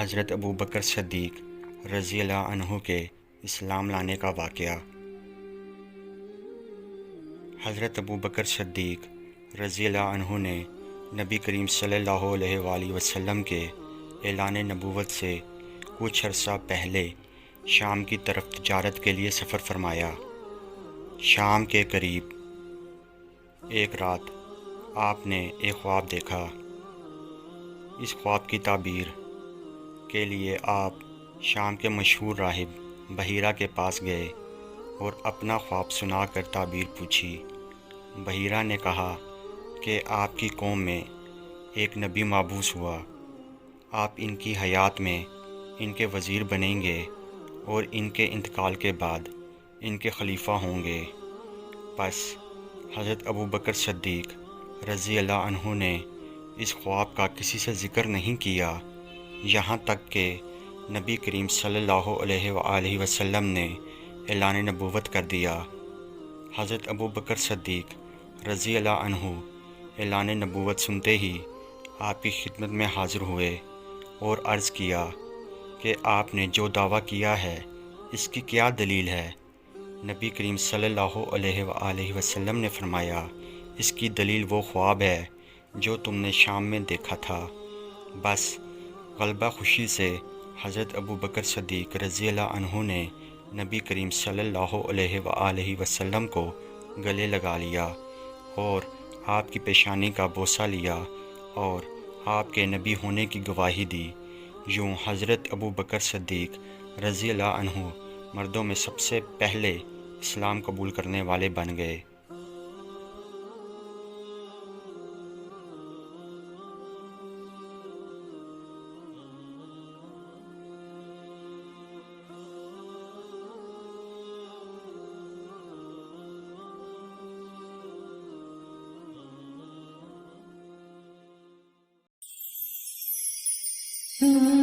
حضرت ابو بکر صدیق رضی اللہ عنہ کے اسلام لانے کا واقعہ۔ حضرت ابو بکر صدیق رضی اللہ عنہ نے نبی کریم صلی اللہ علیہ وآلہ وسلم کے اعلان نبوت سے کچھ عرصہ پہلے شام کی طرف تجارت کے لیے سفر فرمایا۔ شام کے قریب ایک رات آپ نے ایک خواب دیکھا۔ اس خواب کی تعبیر کے لیے آپ شام کے مشہور راہب بحیرہ کے پاس گئے اور اپنا خواب سنا کر تعبیر پوچھی۔ بحیرہ نے کہا کہ آپ کی قوم میں ایک نبی مبعوث ہوا، آپ ان کی حیات میں ان کے وزیر بنیں گے اور ان کے انتقال کے بعد ان کے خلیفہ ہوں گے۔ پس حضرت ابو بکر صدیق رضی اللہ عنہ نے اس خواب کا کسی سے ذکر نہیں کیا، یہاں تک کہ نبی کریم صلی اللہ علیہ وآلہ وسلم نے اعلان نبوت کر دیا۔ حضرت ابو بکر صدیق رضی اللہ عنہ اعلان نبوت سنتے ہی آپ کی خدمت میں حاضر ہوئے اور عرض کیا کہ آپ نے جو دعویٰ کیا ہے اس کی کیا دلیل ہے؟ نبی کریم صلی اللہ علیہ وآلہ وسلم نے فرمایا، اس کی دلیل وہ خواب ہے جو تم نے شام میں دیکھا تھا۔ بس غلبہ خوشی سے حضرت ابو بکر صدیق رضی اللہ عنہ نے نبی کریم صلی اللہ علیہ وآلہ وسلم کو گلے لگا لیا اور آپ کی پیشانی کا بوسہ لیا اور آپ کے نبی ہونے کی گواہی دی۔ یوں حضرت ابو بکر صدیق رضی اللہ عنہ مردوں میں سب سے پہلے اسلام قبول کرنے والے بن گئے۔ Mm-hmm.